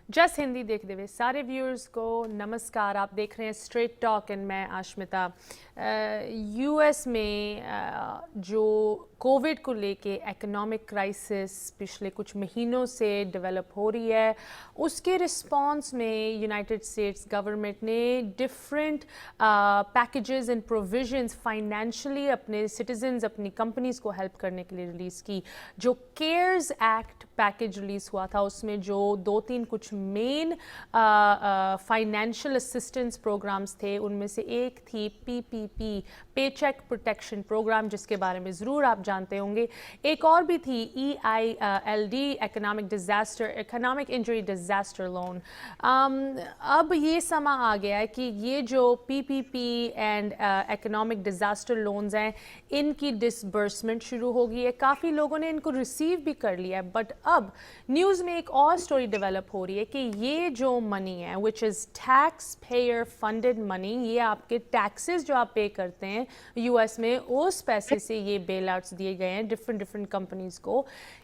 जस हिंदी देखते हुए सारे व्यूअर्स को नमस्कार। आप देख रहे हैं स्ट्रेट टॉक एंड मैं आश्मिता। यूएस में जो कोविड को लेके एकोनॉमिक क्राइसिस पिछले कुछ महीनों से डेवलप हो रही है, उसके रिस्पांस में यूनाइटेड स्टेट्स गवर्नमेंट ने different packages and provisions financially अपने सिटीजन्स, अपनी कंपनीज को हेल्प करने के लिए रिलीज़ की। जो केयर्स एक्ट पैकेज रिलीज़ हुआ था उसमें जो दो तीन कुछ मेन फाइनेंशियल असिस्टेंस प्रोग्राम्स थे, उनमें से एक थी पीपीपी, पे चेक प्रोटेक्शन प्रोग्राम, जिसके बारे में ज़रूर आप जानते होंगे। एक और भी थी EILD, economic injury disaster loan. अब ये समा आ गया है कि ये जो PPP and economic disaster loans हैं, इनकी डिसबर्समेंट शुरू हो गई है। काफ़ी लोगों ने इनको रिसीव भी कर लिया है, बट अब न्यूज़ में एक और स्टोरी डेवलप हो रही है कि ये जो मनी है which is tax payer funded money, ये आपके टैक्सेस जो आप पे करते हैं यूएस में, उस पैसे से ये बेल आउट्स दिए गए हैं डिफरेंट कंपनीज को।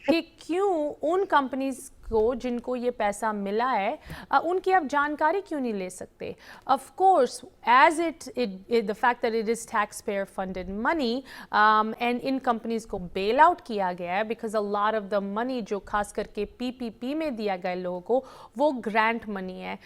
कि क्यों उन कंपनीज को जिनको ये पैसा मिला है उनकी आप जानकारी क्यों नहीं ले सकते? Of course as the fact that it is tax payer funded money and इन कंपनीज को बेल आउट किया गया है because a lot of the money जो खास करके पीपीपी में दिया गया लोगों को, वो ग्रांट मनी है।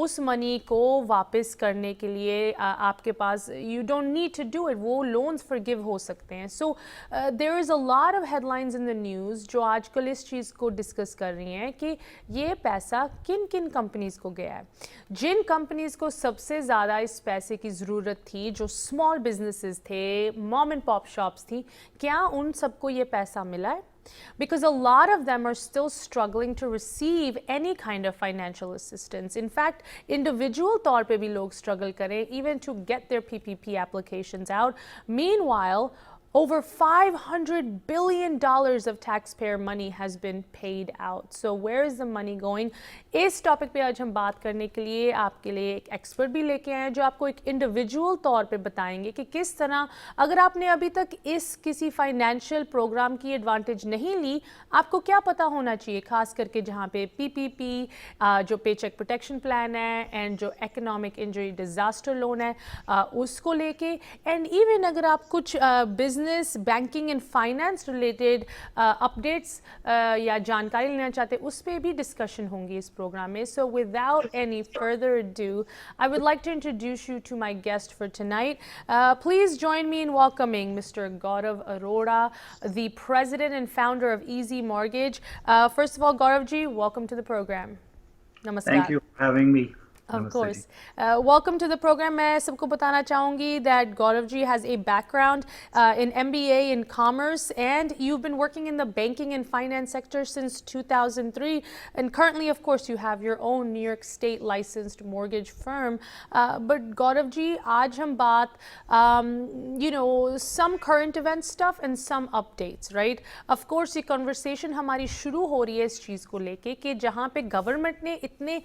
उस मनी को वापस करने के लिए आपके पास you don't need to do it, वो लोन्स फॉरगिव हो सकते हैं। So there is a lot of headlines in the news जो आजकल इस चीज़ को डिस्कस कर रही हैं कि ये पैसा किन किन कंपनीज को गया है। जिन कंपनीज को सबसे ज़्यादा इस पैसे की ज़रूरत थी, जो स्मॉल बिजनेसेस थे, मॉम एंड पॉप शॉप्स थी, क्या उन सबको ये पैसा मिला है? Because a lot of them are still struggling to receive any kind of financial assistance. In fact, individual तौर पे भी लोग struggle करें even to get their PPP applications out. Meanwhile, over $500 billion of taxpayer money has been paid out. So where is the money going? इस topic पे आज हम बात करने के लिए आपके लिए एक एक्सपर्ट भी लेके आए हैं जो आपको एक इंडिविजुअल तौर पे बताएंगे कि किस तरह, अगर आपने अभी तक इस किसी फाइनेंशियल प्रोग्राम की एडवांटेज नहीं ली, आपको क्या पता होना चाहिए, खास करके जहाँ पे पीपीपी, जो पे चेक प्रोटेक्शन प्लान है एंड जो इकोनॉमिक इंजरी डिजास्टर लोन है, उसको लेके। एंड इवन अगर आप कुछ business, banking and finance related updates या जानकारी लेना चाहते हैं, उस पर भी डिस्कशन होंगी इस प्रोग्राम में। So without any further ado, I would like to introduce you to my guest for tonight. Please join me in welcoming Mr. Gaurav Arora, the president and founder of EZZ Mortgage. First of all, Gaurav ji, welcome to the program. Namaskar. Thank you for having me. Of Namaste course. ji. Welcome to the program. मैं सबको बताना चाहूँगी that Gaurav ji has a background in MBA in commerce, and you've been working in the banking and finance sector since 2003, and currently of course you have your own New York State licensed mortgage firm. But Gaurav ji, आज हम बात some current event stuff and some updates, right? Of course ये conversation हमारी शुरू हो रही है इस चीज़ को लेके कि जहाँ पे गवर्नमेंट ने इतने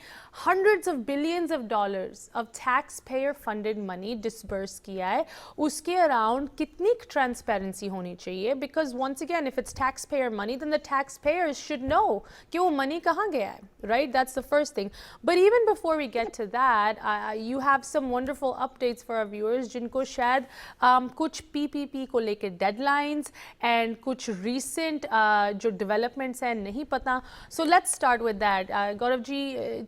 hundreds of billions of dollars of taxpayer funded money disburse किया है, उसके अराउंड कितनी ट्रांसपेरेंसी होनी चाहिए? Because once again, if it's taxpayer money, then the taxpayers should know कि वो money कहाँ गया है, right? That's the first thing. But even before we get to that, you have some wonderful updates for our viewers जिनको शायद कुछ PPP को लेके deadlines and कुछ recent जो developments हैं नहीं पता. So let's start with that. Gaurav ji,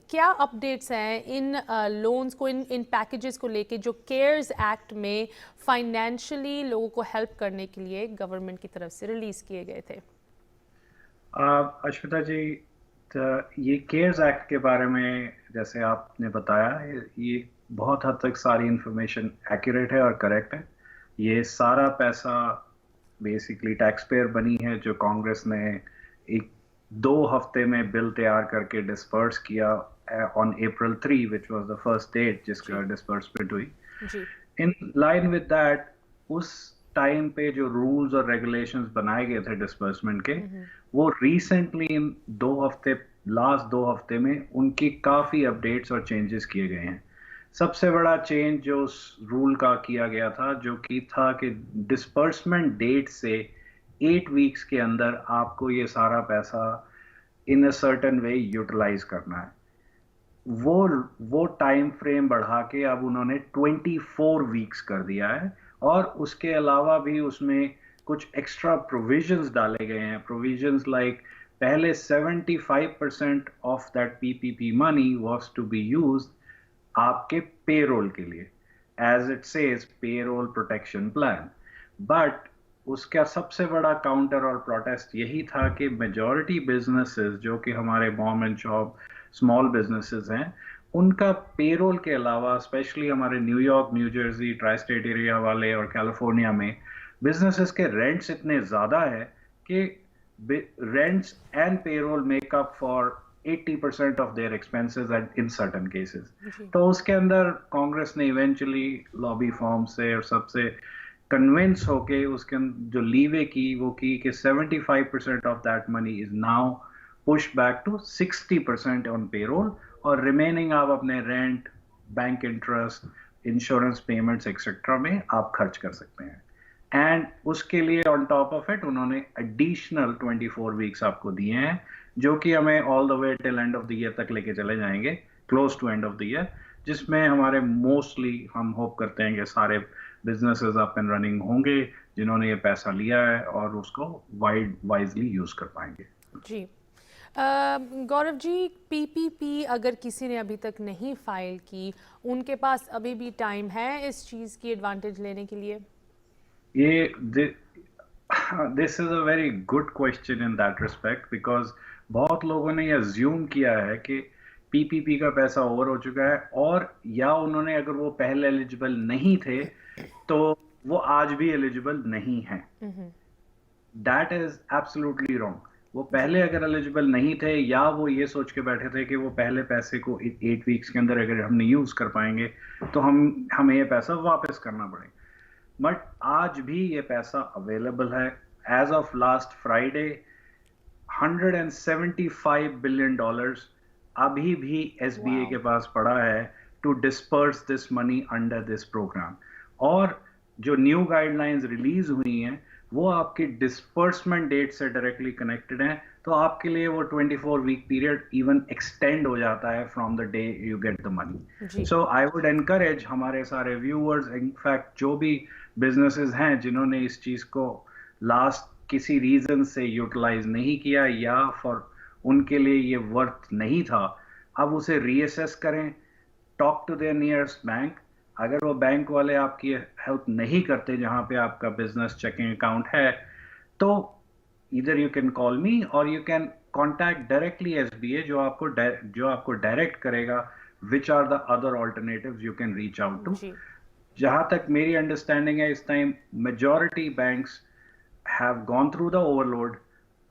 क्या updates हैं इन लोन्स को, इन पैकेजेस को लेके जो केयर्स एक्ट में फाइनेंशियली लोगों को हेल्प करने के लिए गवर्नमेंट की तरफ से रिलीज किए गए थे? अश्विता जी, ये केयर्स एक्ट के बारे में जैसे आपने बताया, ये बहुत हद तक सारी इंफॉर्मेशन एक्यूरेट है और करेक्ट है। ये सारा पैसा बेसिकली टैक्स पेयर बनी है जो कांग्रेस ने एक 2 हफ्ते में बिल तैयार करके डिस्पर्स किया on April 3, which was the first date जिसका डिस्पर्समेंट हुई। In line with that, उस टाइम पे जो रूल्स और रेगुलेशंस बनाए गए थे डिस्पर्समेंट के, वो रिसेंटली इन 2 हफ्ते, लास्ट 2 हफ्ते में उनकी काफ़ी अपडेट्स और चेंजेस किए गए हैं। सबसे बड़ा चेंज जो उस रूल का किया गया था, जो कि था कि डिस्पर्समेंट डेट से 8 वीक्स के अंदर आपको ये सारा पैसा इन अ सर्टेन वे यूटिलाइज करना है। वो वो टाइम फ्रेम बढ़ा के अब उन्होंने 24 वीक्स कर दिया है। और उसके अलावा भी उसमें कुछ एक्स्ट्रा प्रोविजंस डाले गए हैं। प्रोविजंस लाइक पहले 75% of that PPP money was to be used आपके पेरोल के लिए, as it says payroll protection plan. But उसका सबसे बड़ा काउंटर और प्रोटेस्ट यही था कि मेजॉरिटी बिजनेसेस जो कि हमारे mom and shop small businesses हैं, उनका पेरोल के अलावा स्पेशली हमारे New York, new Jersey, tri state area वाले और कैलिफोर्निया में बिजनेसेस के रेंट्स इतने ज़्यादा है कि rents and payroll make up for 80% of their expenses and in certain cases. तो उसके अंदर कांग्रेस ने इवेंचुअली लॉबी फॉर्म से और सबसे कन्विंस होके उसके जो लीवे की वो की कि 75% of that money is now push back to 60% on payroll, और रिमेनिंग आप अपने rent, bank interest, insurance payments etcetera में आप खर्च कर सकते हैं। एंड उसके लिए ऑन टॉप ऑफ इट उन्होंने एडिशनल 24 वीक्स आपको दिए हैं, जो कि हमें all the way till end of the year तक लेके चले जाएंगे, close to end of the year, जिसमें हमारे मोस्टली हम होप करते हैं कि सारे बिजनेसेस अप एंड रनिंग होंगे जिन्होंने ये पैसा लिया है और उसको वाइजली यूज कर पाएंगे। जी गौरव जी, पीपीपी अगर किसी ने अभी तक नहीं फाइल की, उनके पास अभी भी टाइम है इस चीज़ की एडवांटेज लेने के लिए? ये this is a very good question in that respect, because बहुत लोगों ने ये अज्यूम किया है कि पीपीपी का पैसा ओवर हो चुका है, और या उन्होंने अगर वो पहले एलिजिबल नहीं थे तो वो आज भी एलिजिबल नहीं है। That is absolutely wrong. वो पहले अगर एलिजिबल नहीं थे, या वो ये सोच के बैठे थे कि वो पहले पैसे को 8 वीक्स के अंदर अगर हम नहीं यूज कर पाएंगे तो हमें ये पैसा वापस करना पड़ेगा। बट आज भी ये पैसा अवेलेबल है। As of last Friday $175 billion अभी भी एसबीए के पास पड़ा है to disperse this money under this program. और जो न्यू गाइडलाइंस रिलीज हुई हैं वो आपकी डिस्पर्समेंट डेट से डायरेक्टली कनेक्टेड हैं, तो आपके लिए वो 24 वीक पीरियड इवन एक्सटेंड हो जाता है from the day you get the money. So I would encourage हमारे सारे व्यूअर्स, इनफैक्ट जो भी बिजनेसेस हैं जिन्होंने इस चीज को लास्ट किसी रीजन से यूटिलाइज नहीं किया या फॉर उनके लिए ये वर्थ नहीं था, अब उसे रीअसेस करें, talk to their nearest bank. अगर वो बैंक वाले आपकी हेल्प नहीं करते जहां पे आपका बिजनेस चेकिंग अकाउंट है, तो इधर यू कैन कॉल मी और you can contact directly SBA, जो आपको डायरेक्ट करेगा which are the other alternatives you can reach out to. जहां तक मेरी अंडरस्टैंडिंग है इस time majority banks have gone through the overload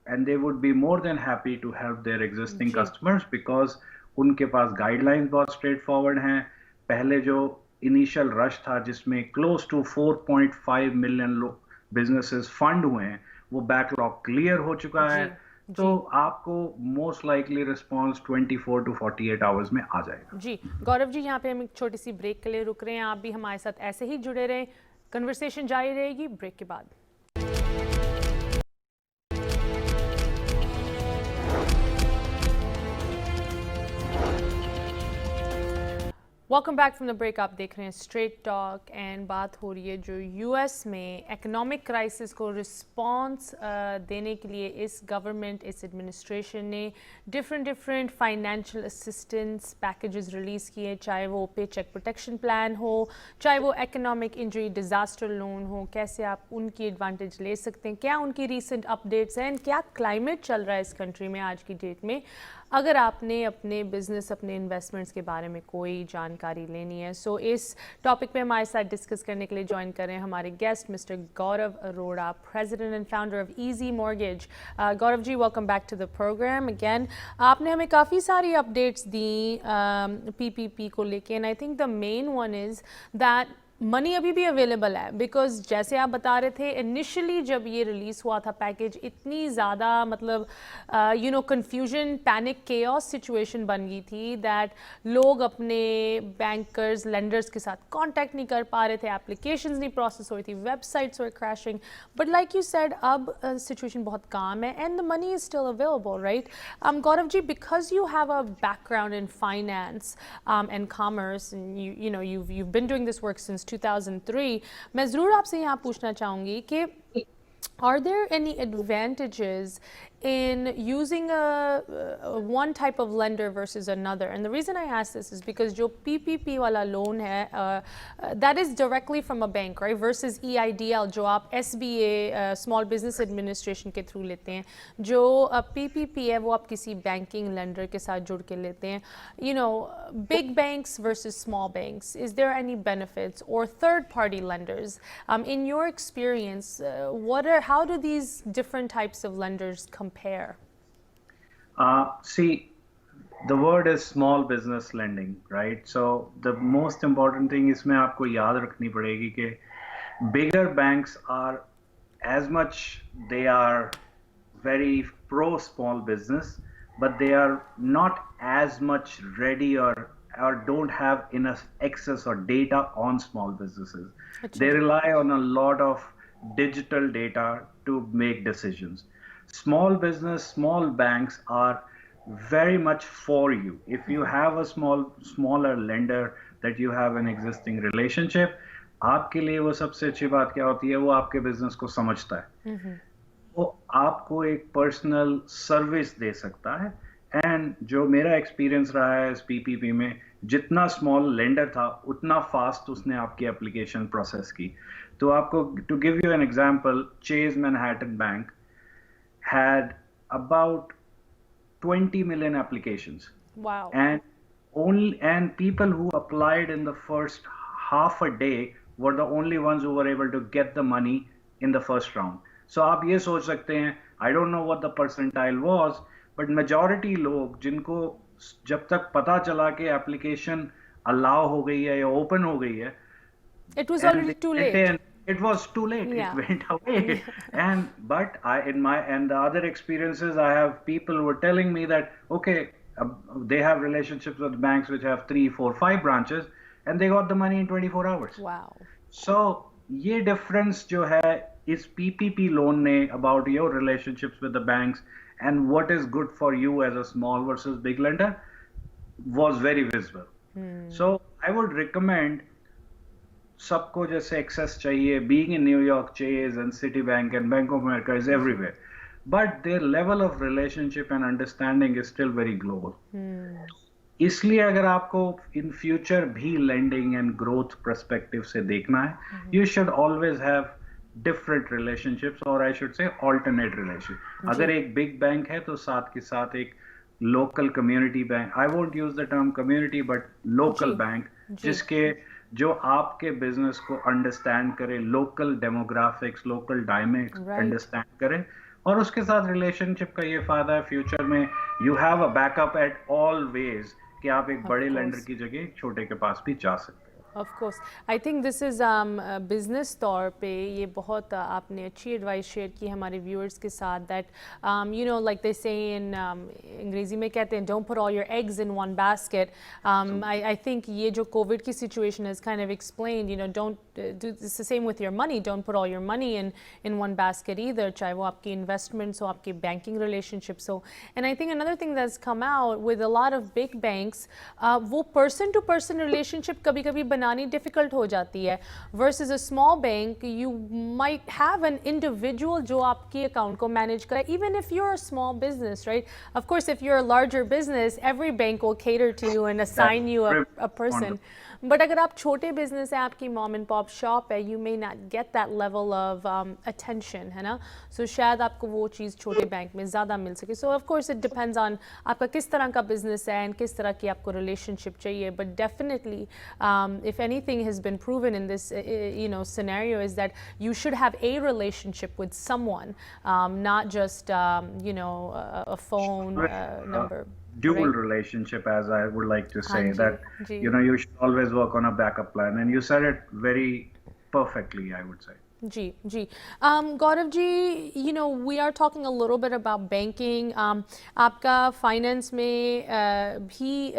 and they would be more than happy to help their existing customers, because उनके पास guidelines बहुत straightforward हैं। पहले जो इनिशियल रश था जिसमें close to 4.5 million businesses fund हुए हैं, वो बैकलॉग क्लियर हो चुका है। तो आपको most likely response 24 to 48 hours में आ जाएगा। जी गौरव जी, यहाँ पे हम एक छोटी सी ब्रेक के लिए रुक रहे हैं। आप भी हमारे साथ ऐसे ही जुड़े रहें, कन्वर्सेशन जारी रहेगी ब्रेक के बाद। Welcome back from the break. आप देख रहे हैं स्ट्रेट टॉक एंड बात हो रही है जो यूएस में इकोनॉमिक क्राइसिस को रिस्पॉन्स देने के लिए इस गवर्नमेंट, इस एडमिनिस्ट्रेशन ने different financial assistance packages release किए, चाहे वो पे चेक प्रोटेक्शन प्लान हो, चाहे वो इकोनॉमिक इंजरी डिज़ास्टर लोन हो। कैसे आप उनकी एडवांटेज ले सकते हैं, क्या उनकी रीसेंट अपडेट्स हैं, क्या क्लाइमेट चल रहा है इस कंट्री में आज की डेट में, अगर आपने अपने बिजनेस, अपने इन्वेस्टमेंट्स के बारे में कोई जानकारी लेनी है। सो इस टॉपिक पे हमारे साथ डिस्कस करने के लिए ज्वाइन कर रहे हैं हमारे guest mister Gaurav Arora, president and founder of Easy Mortgage. Gaurav ji, welcome back to the program again. आपने हमें काफ़ी सारी अपडेट्स दी पीपीपी को लेके, and I think the main one is that money अभी भी अवेलेबल है, बिकॉज जैसे आप बता रहे थे इनिशियली जब ये रिलीज़ हुआ था पैकेज, इतनी ज़्यादा मतलब कंफ्यूजन, पैनिक, केओस सिचुएशन बन गई थी दैट लोग अपने बैंकर्स, लेंडर्स के साथ कांटेक्ट नहीं कर पा रहे थे, एप्लीकेशंस नहीं प्रोसेस हो रही थी, websites were crashing. But like you said, अब सिचुएशन बहुत काम है and the money is still available, right? Gaurav ji, because you have a background in finance and commerce, and you've been doing this work since 2003. मैं ज़रूर आपसे यहाँ पूछना चाहूँगी कि are there any advantages in using one type of lender versus another? And the reason I ask this is because जो PPP वाला loan है, that is directly from a bank, right? Versus EIDL जो आप SBA, Small Business Administration के through लेते हैं. जो PPP है वो आप किसी banking lender के साथ जुड़ के लेते हैं. Big banks versus small banks. Is there any benefits or third-party lenders? In your experience, how do these different types of lenders compare? See, the word is small business lending, right? So the most important thing इसमें आपको याद रखनी पड़ेगी कि bigger banks are, as much they are very pro small business, but they are not as much ready or don't have enough access or data on small businesses. They rely on a lot of digital data to make decisions. Small business, small banks are very much for you. If you have a smaller lender that you have an existing relationship, आपके लिए वो सबसे अच्छी बात क्या होती है, वो आपके बिजनेस को समझता है, वो आपको एक पर्सनल सर्विस दे सकता है. एंड जो मेरा एक्सपीरियंस रहा है इस पीपीपी में, जितना स्मॉल लेंडर था उतना फास्ट उसने आपकी एप्लीकेशन प्रोसेस की. तो आपको, to give you an example, Chase Manhattan bank had about 20 million applications. Wow. And people who applied in the first half a day were the only ones who were able to get the money in the first round. So आप ये सोच सकते हैं, I don't know what the percentile was, but majority लोग जिनको जब तक पता चला कि एप्लीकेशन अलाउ हो गई है या ओपन हो गई है, it was already too late. It was too late. Yeah. It went away. But in the other experiences, I have people who are telling me that, okay, they have relationships with banks which have 3, 4, 5 branches, and they got the money in 24 hours. Wow. So ये difference जो है इस PPP loan ने about your relationships with the banks and what is good for you as a small versus big lender was very visible. So I would recommend, सबको जैसे access चाहिए, being in New York, Chase and Citibank and Bank of America is everywhere, but their level of relationship and understanding is still very global. इसलिए अगर आपको in future भी lending and growth perspective से देखना है, you should always have different relationships, or I should say alternate relationship. अगर एक big bank है तो साथ के साथ एक local community bank, I won't use the term community but local bank, जिसके जो आपके बिजनेस को अंडरस्टैंड करे, local demographics, local dynamics understand करे, और उसके साथ रिलेशनशिप का ये फायदा है फ्यूचर में you have a backup at all ways कि आप एक बड़े लेंडर की जगह एक छोटे के पास भी जा सकते हैं. Of course, I think this is business तौर पे ये बहुत आपने अच्छी एडवाइस शेयर की हमारे व्यूअर्स के साथ, that like they say in अंग्रेजी में कहते हैं don't put all your eggs in one basket. I think ये जो कोविड की situation is kind of explained, don't do this the same with your money. Don't put all your money in one basket either, चाहे वो आपकी investments हो, आपके banking relationships हो. And I think another thing that's come out with a lot of big banks, वो person to person relationship कभी-कभी बनानी difficult हो जाती है. Versus a small bank, you might have an individual जो आपकी account को manage करे, even if you're a small business, right? Of course, if you're a larger business, every bank will cater to you and assign you a person. But अगर आप छोटे business है, आपकी mom and pop shop है, you may not get that level of attention, है ना? So शायद आपको वो चीज़ छोटे बैंक में ज़्यादा मिल सके. So of course it depends on आपका किस तरह का business है and किस तरह की आपको relationship चाहिए. But definitely, if anything has been proven in this scenario, is that you should have a relationship with someone, not just a phone number. dual right? relationship, as I would like to हाँ say, ji, that ji, you should always work on a backup plan, and you said it very perfectly, I would say. Ji, ji. Gaurav ji, we are talking a little bit about banking. आपका finance में भी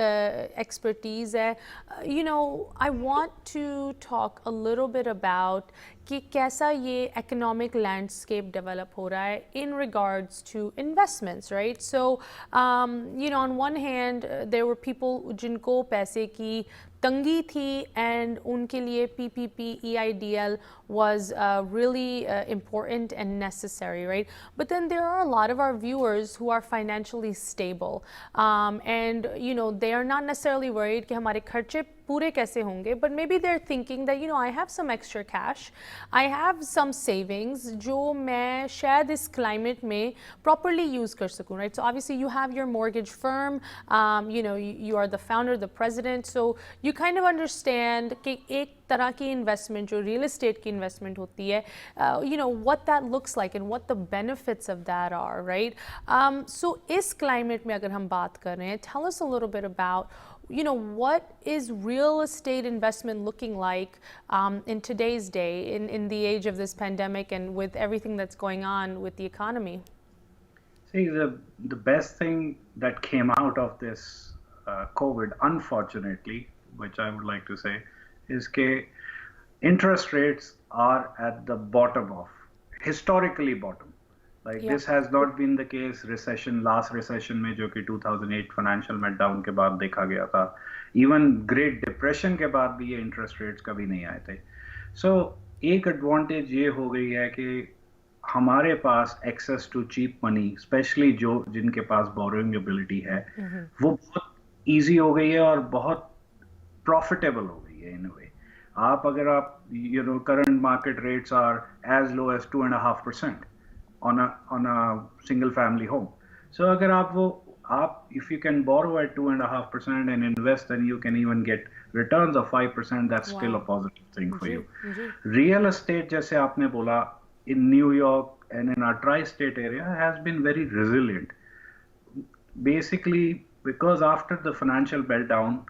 expertise है. I want to talk a little bit about कि कैसा ये economic landscape develop हो रहा है in regards to investments, right? So, on one hand, there were people जिनको पैसे की तंगी थी and उनके लिए PPP, EIDL was really important and necessary, right? But then there are a lot of our viewers who are financially stable, and they are not necessarily worried कि हमारे खर्चे पूरे कैसे होंगे, but maybe they're thinking that I have some extra cash, I have some savings जो मैं शायद इस climate में properly use कर सकूँ, right? So obviously you have your mortgage firm, you are the founder, the president, so you kind of understand कि एक तरह की investment जो real estate की investment होती है, what that looks like and what the benefits of that are, right? So इस climate में अगर हम बात कर रहे हैं, tell us a little bit about what is real estate investment looking like in today's day, in the age of this pandemic and with everything that's going on with the economy? See, the best thing that came out of this COVID, unfortunately, which I would like to say, is that interest rates are at the bottom of, historically bottom. Like Yeah. this has not been the case last recession में जो कि 2008 financial meltdown के बाद देखा गया था. Even Great Depression के बाद भी ये interest rates कभी नहीं आए थे. So एक advantage ये हो गई है कि हमारे पास access to cheap money, especially जिनके पास borrowing ability है, वो बहुत easy हो गई है और बहुत profitable हो गई है in a way. अगर आप current market rates are as low as 2.5% on a single family home. So if you can borrow at 2.5% and invest, then you can even get returns of 5%. That's still a positive thing for you. Real estate, जैसे आपने बोला, in New York and in our tri-state area has been very resilient. Basically, because after the financial meltdown,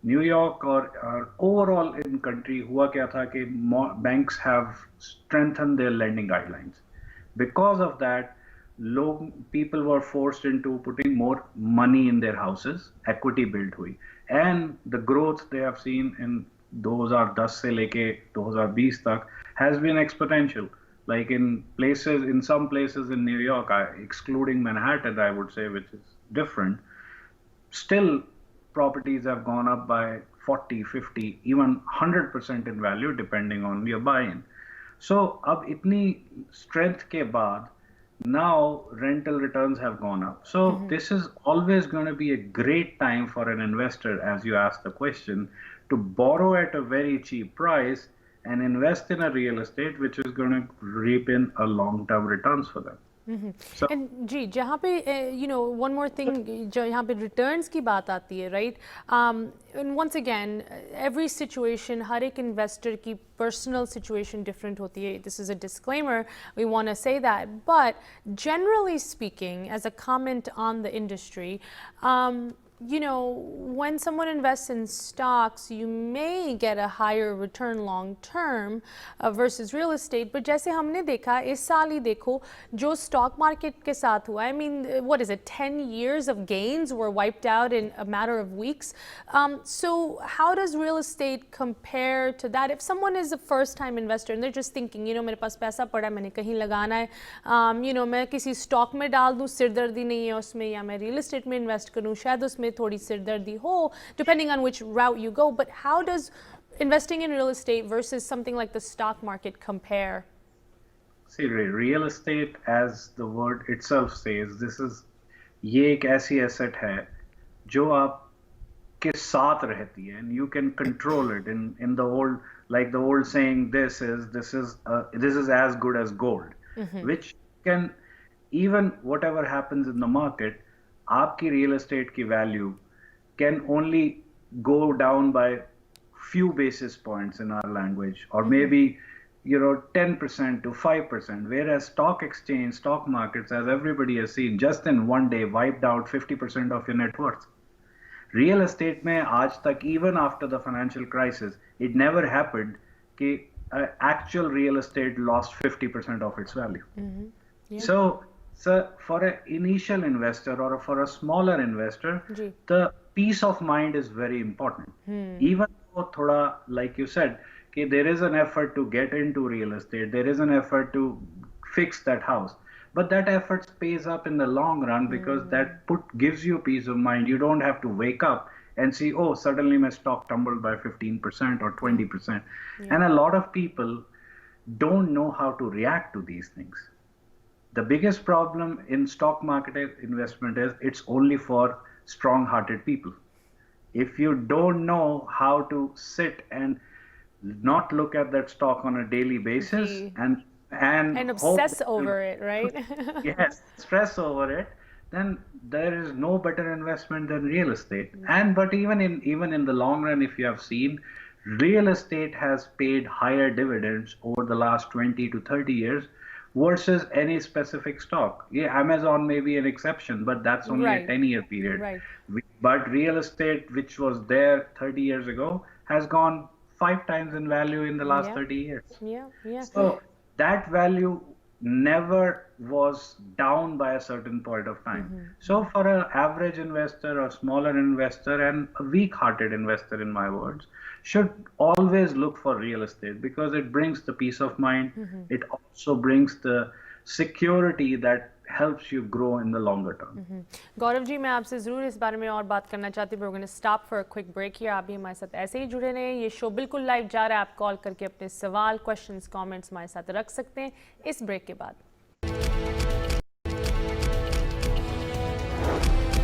New York or overall in country हुआ क्या था कि banks have strengthened their lending guidelines. Because of that, people were forced into putting more money in their houses, equity built hui, and the growth they have seen in 2010 से लेके 2020 तक has been exponential. Like in some places in New York, excluding Manhattan, I would say, which is different, still properties have gone up by 40, 50, even 100% in value depending on your buy-in. So अब इतनी strength के बाद, now rental returns have gone up. So this is always going to be a great time for an investor, as you asked the question, to borrow at a very cheap price and invest in a real estate which is going to reap in a long-term returns for them. So, And जी, जहाँ पे one more thing, जहाँ पे returns की बात आती है, right? And once again, every situation, हर एक investor की personal situation different होती है. This is a disclaimer. We want to say that, but generally speaking, as a comment on the industry, when someone invests in stocks, you may get a higher return long term versus real estate. But जैसे हमने देखा इस साल ही देखो जो stock market के साथ हुआ, I mean, what is it, 10 years of gains were wiped out in a matter of weeks. So how does real estate compare to that? If someone is a first time investor and they're just thinking, मेरे पास पैसा पड़ा है, मैंने कहीं लगाना है, मैं किसी stock में डाल दूँ, सिरदर्दी नहीं है उसमें, या मैं real estate में invest करूँ, शायद उसमें थोड़ी सिरदर्दी हो, depending on which route you go. But how does investing in real estate versus something like the stock market compare? See, real estate, as the word itself says, ये एक ऐसी asset है जो आपके साथ रहती है, and you can control it. In the old saying, this is as good as gold, which can, even whatever happens in the market, आपकी real estate की value can only go down by few basis points in our language, or maybe 10% to 5%, whereas stock exchange, stock markets, as everybody has seen, just in one day wiped out 50% of your net worth. Real estate में आज तक, even after the financial crisis, it never happened कि actual real estate lost 50% of its value. Yeah. So for an initial investor or for a smaller investor, ji. the peace of mind is very important. Even though thoda, like you said, कि there is an effort to get into real estate, there is an effort to fix that house, but that effort pays up in the long run because that gives you peace of mind. You don't have to wake up and see, oh, suddenly my stock tumbled by 15% or 20%. And a lot of people don't know how to react to these things. The biggest problem in stock market investment is it's only for strong-hearted people. If you don't know how to sit and not look at that stock on a daily basis ji. and And hope obsess that over it, right? yes, stress over it, then there is no better investment than real estate. But even in the long run, if you have seen, real estate has paid higher dividends over the last 20 to 30 years versus any specific stock. Yeah, Amazon may be an exception, but that's only a Right. 10-year period. Right. But real estate, which was there 30 years ago, has gone 5 times in value in the last Yeah. 30 years. Yeah. So that value never was down by a certain point of time. So for an average investor or smaller investor and a weak-hearted investor, in my words, should always look for real estate because it brings the peace of mind. It also brings the security that helps you grow in the longer term. गौरव जी, मैं आपसे ज़रूर इस बारे में और बात करना चाहती हूँ. We're going to stop for a quick break here. आप भी हमारे साथ ऐसे ही जुड़े रहें. ये शो बिल्कुल लाइव जा रहा है. आप कॉल करके अपने सवाल, क्वेश्चंस, कमेंट्स हमारे साथ रख सकते हैं इस ब्रेक के बाद.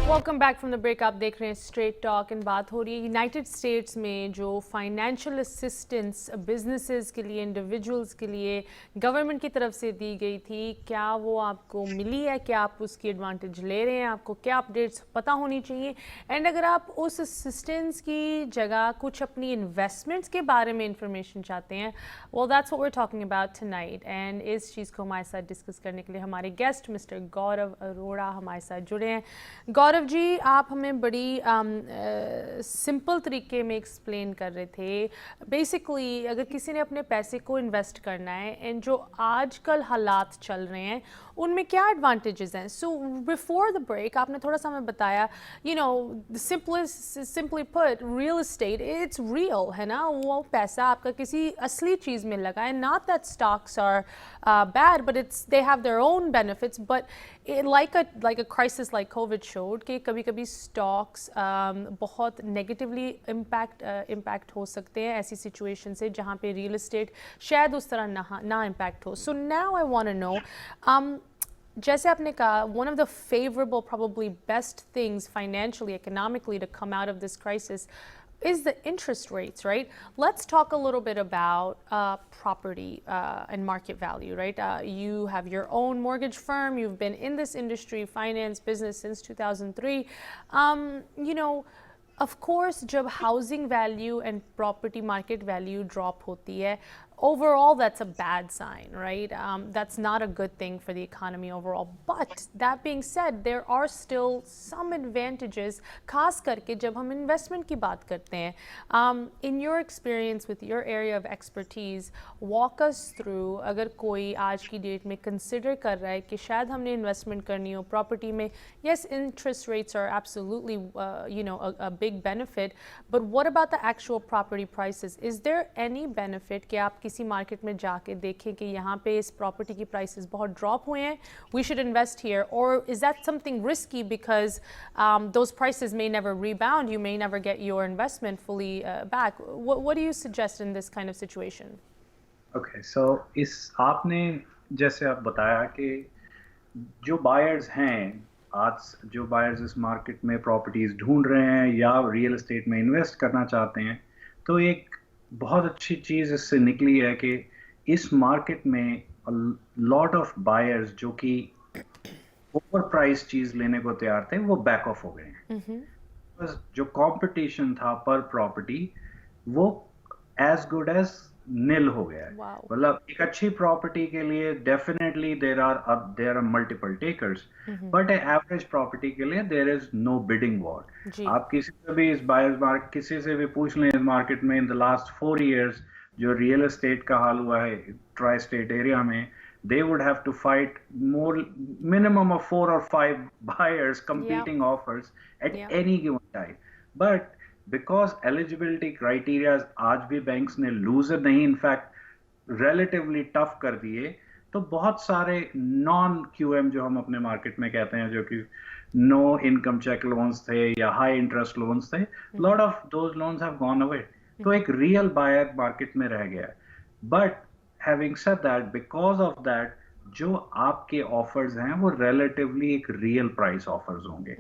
Welcome back from the break. आप देख रहे हैं स्ट्रेट टॉक एंड बात हो रही है यूनाइटेड स्टेट्स में जो फाइनेंशियल असिस्टेंस बिजनेसेस के लिए, इंडिविजुअल्स के लिए गवर्नमेंट की तरफ से दी गई थी, क्या वो आपको मिली है? क्या आप उसकी एडवांटेज ले रहे हैं? आपको क्या अपडेट्स पता होनी चाहिए? एंड अगर आप उस असिस्टेंस की जगह कुछ अपनी इन्वेस्टमेंट्स के बारे में इंफॉर्मेशन चाहते हैं, well that's what we are talking about tonight. And इस चीज़ को हमारे साथ डिस्कस करने के लिए हमारे गेस्ट मिस्टर गौरव अरोड़ा हमारे साथ जुड़े हैं. गौरव जी, आप हमें बड़ी सिंपल तरीके में एक्सप्लेन कर रहे थे. बेसिकली अगर किसी ने अपने पैसे को इन्वेस्ट करना है एंड जो आजकल हालात चल रहे हैं उनमें क्या एडवांटेजेस हैं. सो बिफोर द ब्रेक आपने थोड़ा सा हमें बताया, simply put, real estate it's real, है ना. वो पैसा आपका किसी असली चीज़ में लगा है. Not that stocks are bad, but it's they have their own benefits. But like a crisis like COVID showed कि कभी-कभी stocks बहुत negatively impact हो सकते हैं ऐसी situation से जहाँ पे real estate शायद उस तरह ना impact हो. So now I want to know, जैसे आपने कहा, one of the favorable, probably best things financially, economically to come out of this crisis is the interest rates, right? Let's talk a little bit about property and market value, right? You have your own mortgage firm. You've been in this industry, finance, business since 2003. Of course, जब housing value and property market value drop होती है, overall that's a bad sign, right? That's not a good thing for the economy overall. But that being said, there are still some advantages, खास करके जब हम investment की बात करते हैं. In your experience with your area of expertise, walk us through, अगर कोई आज की डेट में consider कर रहा है कि शायद हमने investment करनी हो property में, yes, interest rates are absolutely a big benefit, but what about the actual property prices? Is there any benefit कि आप किसी मार्केट में जाके देखें कि यहाँ पे इस प्रॉपर्टी की प्राइसेस बहुत ड्रॉप हुए हैं, we should invest here, or is that something risky because those prices may never rebound, you may never get your investment fully back? What do you suggest in this kind of situation? Okay, so आपने जैसे आप बताया कि जो buyers हैं आज, जो buyers इस मार्केट में प्रॉपर्टीज ढूंढ रहे हैं या रियल एस्टेट में इन्वेस्ट करना चाहते हैं, तो एक बहुत अच्छी चीज़ इससे निकली है कि इस मार्केट में लॉट ऑफ बायर्स जो कि ओवर प्राइस चीज़ लेने को तैयार थे वो बैक ऑफ हो गए हैं. जो कंपटीशन था पर प्रॉपर्टी वो एज गुड एज नील हो गया है। Wow. मतलब एक अच्छी प्रॉपर्टी के लिए definitely there are multiple takers, but average property के लिए there is no bidding war. जी. आप किसी से भी इस बायर्स मार्केट किसी से भी पूछ लें इस मार्केट में इन द लास्ट 4 years जो रियल एस्टेट का हाल हुआ है ट्राई स्टेट एरिया में, they would have to fight more minimum of 4 or 5 buyers Yeah. competing offers at Yeah. any given time. But because eligibility criteria आज भी banks ने looser नहीं in fact relatively tough कर दिए, तो बहुत सारे नॉन क्यूएम जो हम अपने मार्केट में कहते हैं जो कि नो इनकम चेक लोन्स थे या हाई इंटरेस्ट लोन्स थे, lot of those loans have gone away. तो एक रियल बायर मार्केट में रह गया है। But having said that, because of that जो आपके ऑफर्स हैं वो रिलेटिवली एक रियल प्राइस ऑफर्स होंगे।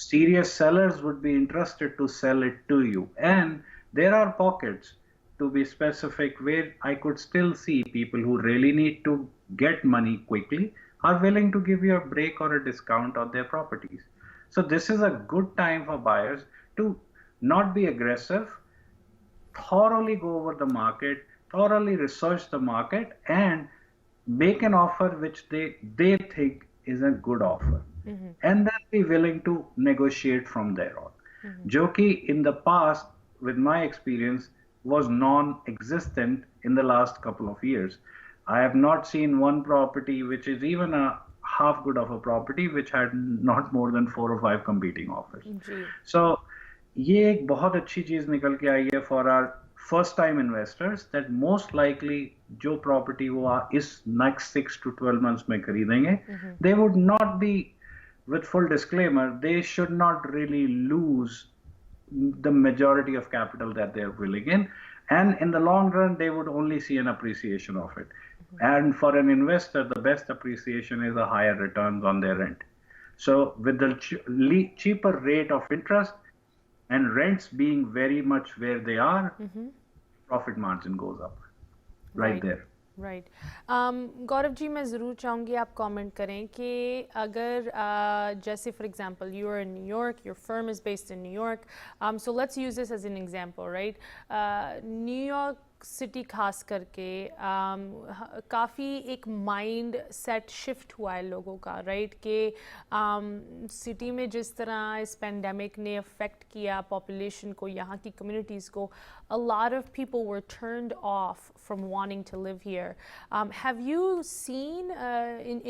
Serious sellers would be interested to sell it to you, and there are pockets, to be specific, where I could still see people who really need to get money quickly are willing to give you a break or a discount on their properties. So this is a good time for buyers to not be aggressive, thoroughly go over the market, thoroughly research the market, and make an offer which they think is a good offer, and then be willing to negotiate from there on. जो कि in the past, with my experience, was non-existent in the last couple of years. I have not seen one property which is even a half good of a property which had not more than 4 or 5 competing offers. Ji. So ये एक बहुत अच्छी चीज निकल के आई है for our first time investors that most likely जो property वो इस next 6 to 12 months में खरीदेंगे, they would not be, with full disclaimer, they should not really lose the majority of capital that they're willing in, and in the long run they would only see an appreciation of it. And for an investor, the best appreciation is a higher returns on their rent. So with the cheaper rate of interest and rents being very much where they are, profit margin goes up right there. Right. Gaurav ji, मैं ज़रूर चाहूँगी आप comment करें कि अगर जैसे for example you are in New York, your firm is based in New York, so let's use this as an example, right. New York city खास करके काफ़ी एक माइंड सेट शिफ्ट हुआ है लोगों का, राइट, कि सिटी में जिस तरह इस पेंडेमिक ने अफेक्ट किया पॉपुलेशन को, यहाँ की कम्युनिटीज़ को, a lot of people were turned off from wanting to live here. Have you seen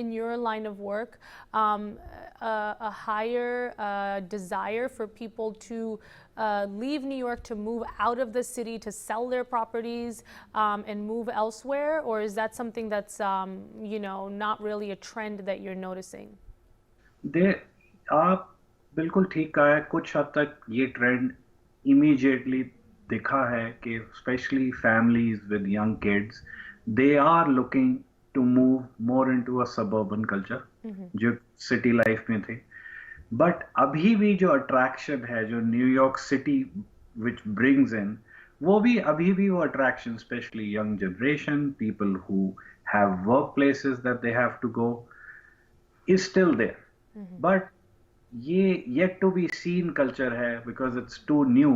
in your line of work a higher desire for people to leave New York, to move out of the city, to sell their properties and move elsewhere? Or is that something that's, not really a trend that you're noticing? आप बिल्कुल ठीक कहा है। कुछ हद तक ये trend immediately दिखा है कि specially families with young kids, they are looking to move more into a suburban culture जो सिटी लाइफ में थे। बट अभी भी जो अट्रैक्शन है जो New York city which brings in, वो भी अभी भी वो attraction, specially young generation, people who have work places that they have to go, is still there. But ये yet to be seen culture है बिकॉज इट्स टू न्यू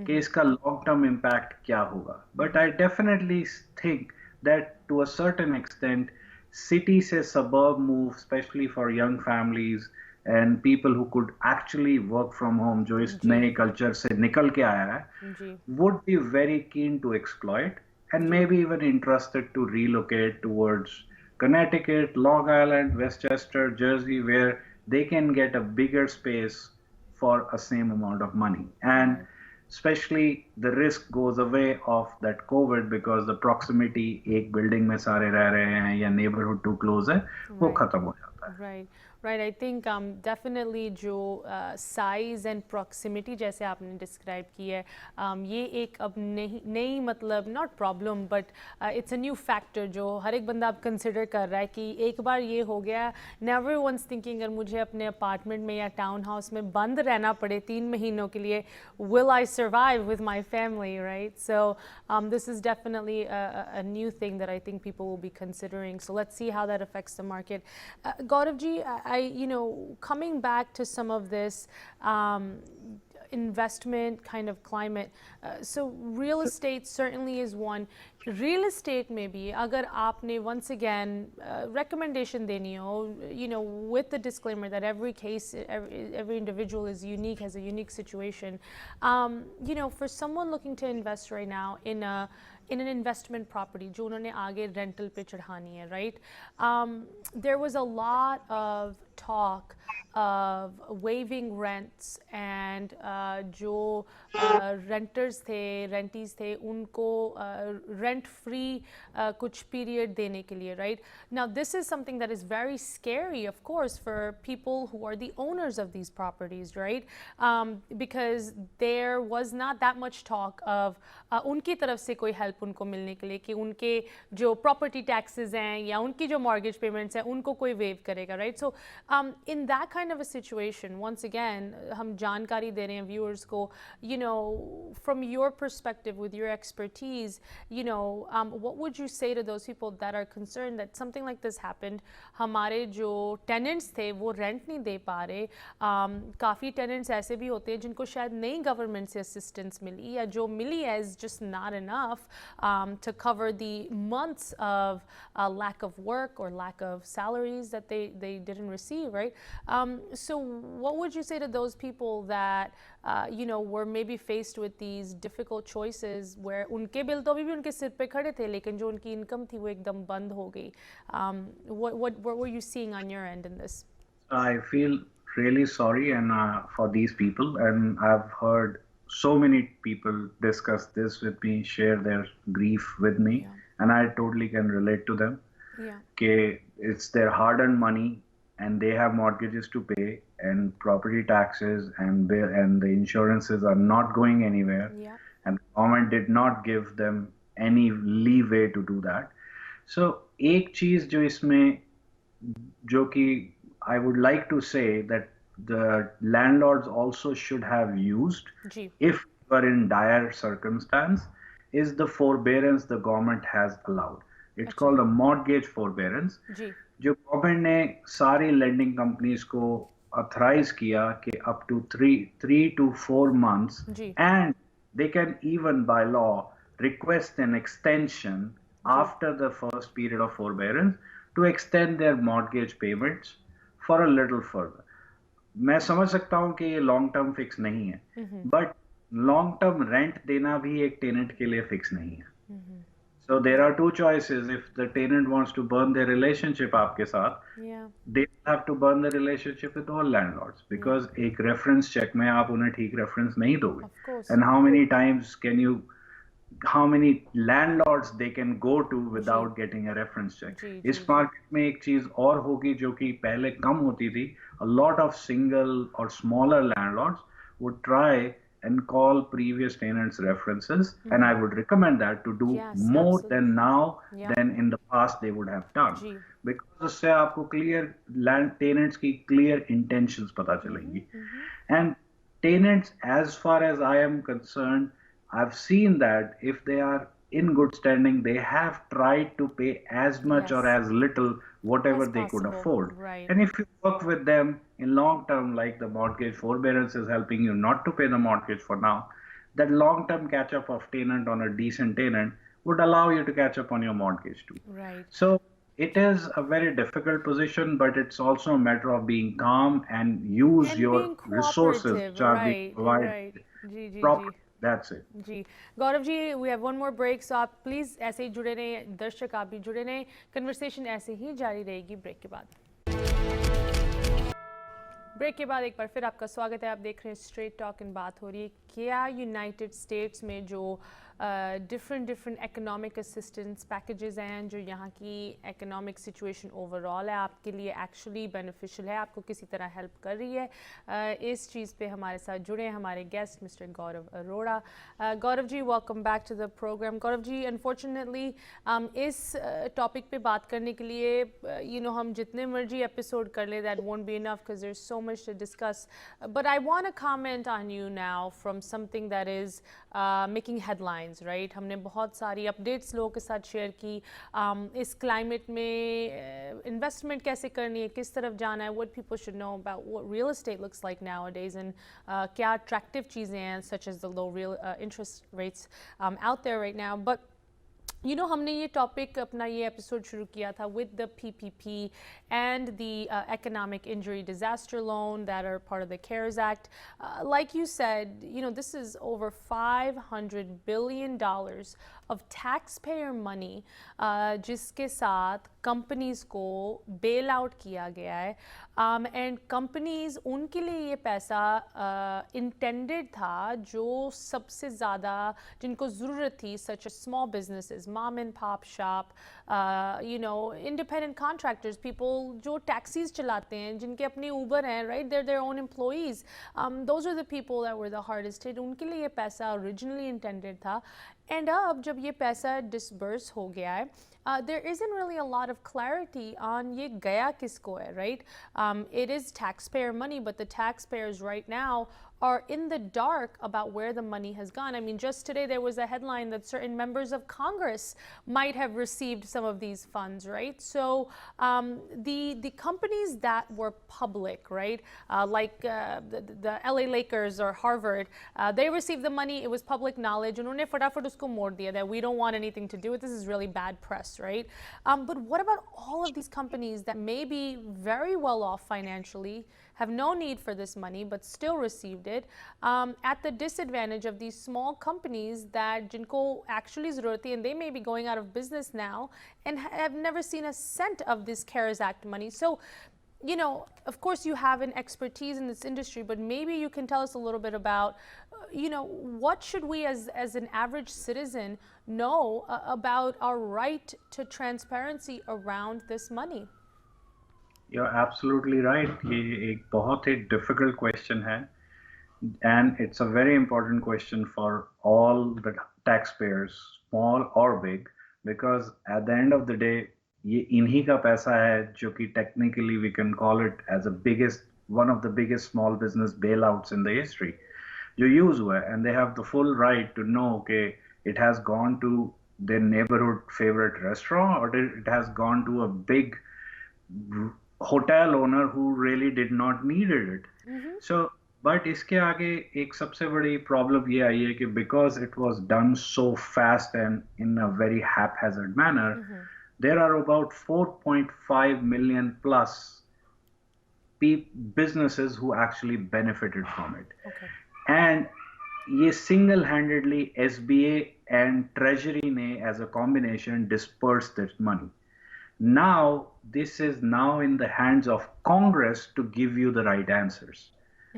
कि इसका long term impact क्या होगा। But I definitely think that to a certain extent city से suburb move, specially for young families and people who could actually work from home, जो इस नए culture से निकल के आया है, would be very keen to exploit and maybe even interested to relocate towards Connecticut, Long Island, Westchester, Jersey, where they can get a bigger space for a same amount of money. And especially the risk goes away of that COVID because the proximity, एक building में सारे रह रहे हैं या neighborhood too close है, वो खत्म हो जाता है। Right. Right, I think definitely जो size and proximity जैसे आपने describe की है, ये एक अब नई मतलब not problem but it's a new factor जो हर एक बंदा अब consider कर रहा है कि एक बार ये हो गया, never once thinking अगर मुझे अपने apartment में या town house में बंद रहना पड़े 3 महीनों के लिए, will I survive with my family, right? So this is definitely a new thing that I think people will be considering. So let's see how that affects the market. Gaurav ji, coming back to some of this, investment kind of climate. So real estate certainly is one. Real estate maybe, agar aapne once again recommendation deni ho, with the disclaimer that every case, every individual is unique, has a unique situation. For someone looking to invest right now in an investment property, जो उन्होंने आगे rental पे चढ़ानी है, right? There was a lot of talk of waiving rents and जो renters थे, rentees थे, उनको rent free कुछ period देने के लिए, right? Now this is something that is very scary, of course, for people who are the owners of these properties, right? Because there was not that much talk of उनकी तरफ से कोई help उनको मिलने के लिए कि उनके जो property taxes हैं या उनकी जो mortgage payments हैं उनको कोई waive करेगा, right? So in that kind of a situation, once again, हम जानकारी दे रहे हैं viewers को, from your perspective with your expertise, what would you say to those people that are concerned that something like this happened? हमारे जो tenants थे वो rent नहीं दे पा रहे, काफ़ी tenants ऐसे भी होते हैं जिनको शायद नई government से assistance मिली या जो मिली है is just not enough to cover the months of lack of work or lack of salaries that they didn't receive, right? So what would you say to those people that were maybe faced with these difficult choices where उनके bill तो अभी भी उनके सिर पे खड़े थे लेकिन जो उनकी इनकम थी वो एकदम बंद हो गई? What were you seeing on your end in this? I feel really sorry and for these people, and I've heard so many people discuss this with me, share their grief with me, and I totally can relate to them. Yeah. Okay, it's their hard-earned money, and they have mortgages to pay, and property taxes, and the insurances are not going anywhere, and the government did not give them any leeway to do that. So, एक चीज जो इसमें जो कि I would like to say that the landlords also should have used if you are in dire circumstance is the forbearance the government has allowed. It's called a mortgage forbearance. जो government ने सारी lending companies को authorize किया कि up to 3 to 4 months, and they can even by law request an extension after the first period of forbearance to extend their mortgage payments for a little further. मैं समझ सकता हूँ कि ये long term fix नहीं है, but long term rent देना भी एक टेनेंट के लिए फिक्स नहीं है. So there are two choices. If the tenant wants to burn their relationship आपके साथ, they have to burn the relationship with all landlords because एक reference check में आप उन्हें ठीक reference नहीं दोगे. And how many landlords they can go to without getting a reference check. इस मार्केट में एक चीज और होगी जो कि पहले कम होती थी. A lot of single or smaller landlords would try and call previous tenants references, and I would recommend that to do more than now than in the past they would have done, because उससे आपको clear land tenants की clear intentions पता चलेंगी. And tenants, as far as I am concerned, I've seen that if they are in good standing, they have tried to pay as much or as little whatever as they possible. could afford. Right. And if you work with them in long term, like the mortgage forbearance is helping you not to pay the mortgage for now, that long term catch up of tenant on a decent tenant would allow you to catch up on your mortgage too. Right. So it is a very difficult position, but it's also a matter of being calm and use and your being resources which are being provided. Right. Properly. That's it. जी Gaurav ji, we have one more break, so आप please ऐसे ही जुड़े रहें, दर्शक आप भी जुड़े रहें, कन्वर्सेशन ऐसे ही जारी रहेगी ब्रेक के बाद. ब्रेक के बाद एक बार फिर आपका स्वागत है. आप देख रहे हैं स्ट्रेट टॉक एंड बात हो रही है. क्या यूनाइटेड स्टेट्स में जो डिफरेंट इकोनॉमिक असिस्टेंस पैकेजेस हैं, जो यहाँ की इकोनॉमिक सिचुएशन ओवरऑल है आपके लिए एक्चुअली बेनिफिशियल है, आपको किसी तरह हेल्प कर रही है, इस चीज़ पे हमारे साथ जुड़े हैं हमारे guest mister Gaurav Arora. Gaurav ji, welcome back to the program. Gaurav ji, unfortunately इस टॉपिक पे बात करने के लिए हम जितने मर्जी एपिसोड कर ले, that won't be enough because there is so much to discuss. But I want to comment on you now from something that is making headlines headlines, right? हमने बहुत सारी updates लोगों के साथ share की इस climate में investment कैसे करनी है, किस तरफ जाना है, what people should know about what real estate looks like nowadays, and क्या attractive चीज़ें हैं, such as the low real interest rates out there right now. But you know, हमने ये टॉपिक अपना ये एपिसोड शुरू किया था with the PPP and the economic injury disaster loan that are part of the CARES Act. Like you said, you know, this is over $500 billion of taxpayer money जिसके साथ companies को bail out किया गया है and companies उनके लिए ये पैसा इंटेंडेड था जो सबसे ज़्यादा जिनको ज़रूरत थी such small businesses mom and pop shop you know independent contractors people जो टैक्सीज चलाते हैं जिनके अपने ऊबर हैं right they're their own employees those are the people that were the hardest hit उनके लिए ये पैसा originally intended था एंड अब जब ये पैसा डिसबर्स हो गया है there isn't really a lot of clarity on ये गया किसको है, right? It is taxpayer money, but the taxpayers right now are in the dark about where the money has gone. I mean, just today there was a headline that certain members of Congress might have received some of these funds, right? So the companies that were public, right, like the LA Lakers or Harvard, they received the money. It was public knowledge. उन्होंने फटाफट उसको मोड़ दिया that we don't want anything to do with this. Is really bad press, right? But what about all of these companies that may be very well off financially, have no need for this money, but still received it, at the disadvantage of these small companies that jinko actually ज़रूरत थी, and they may be going out of business now and have never seen a cent of this CARES Act money. So, you know, of course you have an expertise in this industry, but maybe you can tell us a little bit about, you know, what should we as an average citizen know about our right to transparency around this money? You're absolutely right. ये एक बहुत ही difficult question है, and it's a very important question for all the taxpayers, small or big, because at the end of the day, ये इन्हीं का पैसा है जो कि technically we can call it as one of the biggest small business bailouts in the history, जो use हुआ है, and they have the full right to know okay, it has gone to their neighborhood favorite restaurant or it has gone to a big hotel owner who really did not needed it. So but इसके आगे एक सबसे बड़ी problem ये आई है कि because it was done so fast and in a very haphazard manner, there are about 4.5 million plus businesses who actually benefited from it. Okay. And ये single-handedly SBA and Treasury ने as a combination dispersed this money. Now, this is now in the hands of Congress to give you the right answers.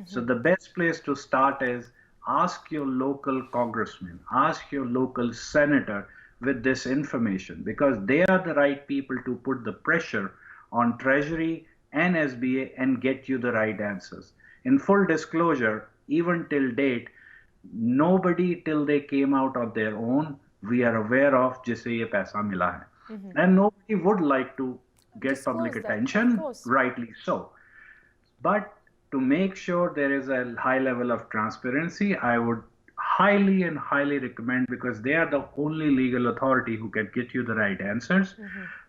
So the best place to start is ask your local congressman, ask your local senator with this information, because they are the right people to put the pressure on Treasury and SBA and get you the right answers. In full disclosure, even till date, nobody till they came out on their own, we are aware of जिसे ये पैसा मिला है. And nobody would like to get Disclose public that, attention, rightly so. But to make sure there is a high level of transparency, I would highly recommend, because they are the only legal authority who can get you the right answers.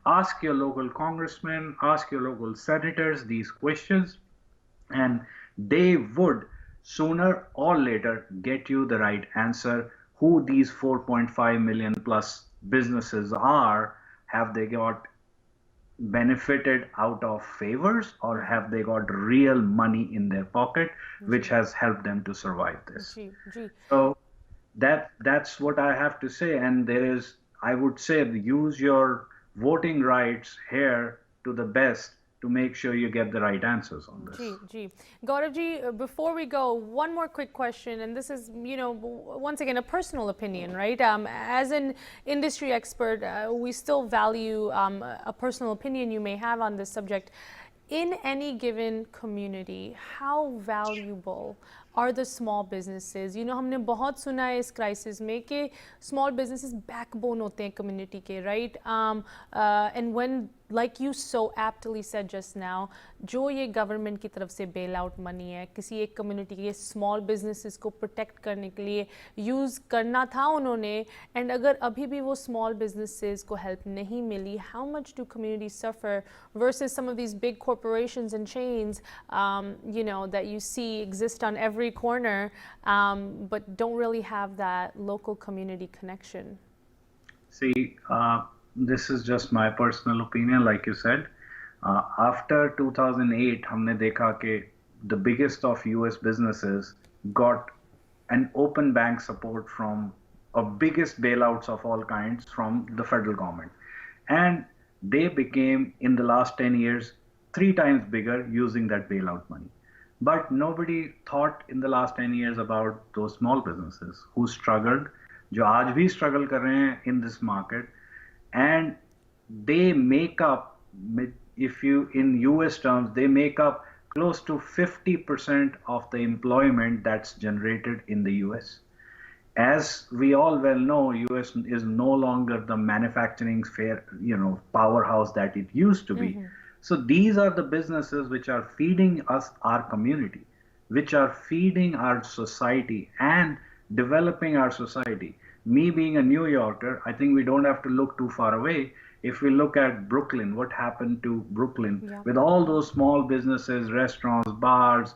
Ask your local congressmen, ask your local senators these questions, and they would sooner or later get you the right answer who these 4.5 million plus businesses are. Have they got benefited out of favors, or have they got real money in their pocket which has helped them to survive this? So that's what I have to say. And there is, I would say, use your voting rights here to the best to make sure you get the right answers on this. Gaurav ji, before we go, one more quick question, and this is, you know, once again, a personal opinion, right? As an industry expert, we still value a personal opinion you may have on this subject. In any given community, how valuable are the small businesses. You know, हमने बहुत सुना है इस crisis में कि small businesses backbone होते हैं community के, right? And when, like you so aptly said just now, जो ये government की तरफ से bail out money है किसी एक community के small businesses को protect करने के लिए use करना था उन्होंने, and अगर अभी भी वो small businesses को help नहीं मिली, how much do communities suffer versus some of these big corporations and chains, you know, that you see exist on every corner, but don't really have that local community connection? See, this is just my personal opinion, like you said. After 2008, हमने देखा कि the biggest of US businesses got an open bank support from biggest bailouts of all kinds from the federal government. And they became, in the last 10 years, 3 times bigger using that bailout money. But nobody thought in the last 10 years about those small businesses who struggled, जो आज भी struggle कर रहे हैं in this market, and they make up, if you in US terms, they make up close to 50% of the employment that's generated in the US. As we all well know, US is no longer the manufacturing powerhouse that it used to be. So these are the businesses which are feeding us, our community, which are feeding our society and developing our society. Me being a New Yorker, I think we don't have to look too far away. If we look at Brooklyn, what happened to Brooklyn with all those small businesses, restaurants, bars,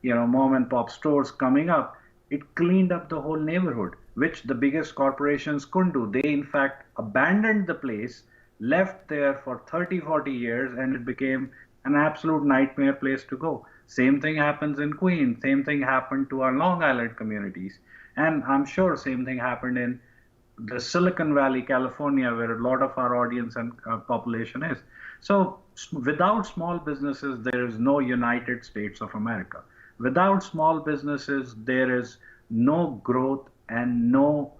mom and pop stores coming up, it cleaned up the whole neighborhood, which the biggest corporations couldn't do. They, in fact, abandoned the place, left there for 30, 40 years, and it became an absolute nightmare place to go. Same thing happens in Queens. Same thing happened to our Long Island communities. And I'm sure same thing happened in the Silicon Valley, California, where a lot of our audience and population is. So without small businesses, there is no United States of America. Without small businesses, there is no growth and no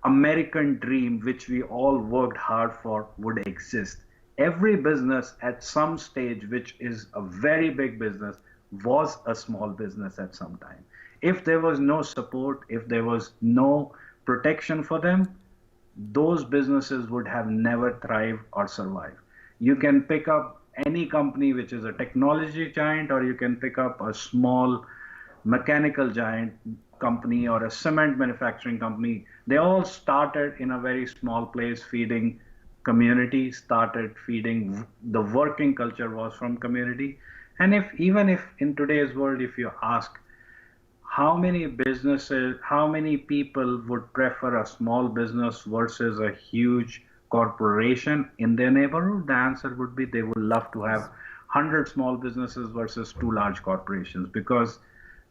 American dream, which we all worked hard for, would exist. Every business at some stage, which is a very big business, was a small business at some time. If there was no support, if there was no protection for them, those businesses would have never thrived or survived. You can pick up any company which is a technology giant, or you can pick up a small mechanical giant company or a cement manufacturing company. They all started in a very small place, feeding community, started feeding, the working culture was from community. And even if in today's world, if you ask how many businesses, how many people would prefer a small business versus a huge corporation in their neighborhood, the answer would be they would love to have 100 small businesses versus 2 large corporations, because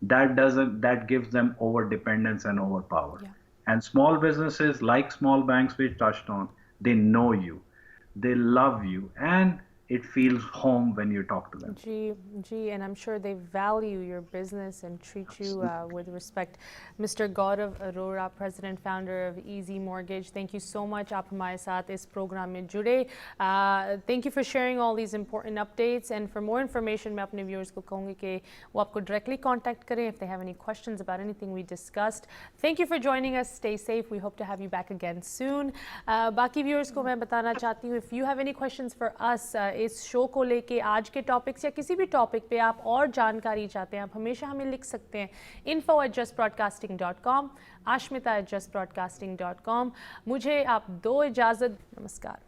that gives them over dependence and overpower. And small businesses, like small banks we touched on, they know you, they love you, and it feels home when you talk to them. Gee, and I'm sure they value your business and treat you with respect. Mr. Gaurav Arora, President, Founder of EZZ Mortgage, thank you so much. आप हमारे साथ इस program में जुड़े. Thank you for sharing all these important updates. And for more information, मैं अपने viewers को कहूँगी कि वो आपको directly contact करें if they have any questions about anything we discussed. Thank you for joining us. Stay safe. We hope to have you back again soon. बाकी viewers को मैं बताना चाहती हूँ, if you have any questions for us, इस show को लेके आज के टॉपिक्स या किसी भी टॉपिक पे आप और जानकारी चाहते हैं, आप हमेशा हमें लिख सकते हैं info@justbroadcasting.com, ashmita@justbroadcasting.com. मुझे आप दो इजाज़त. नमस्कार.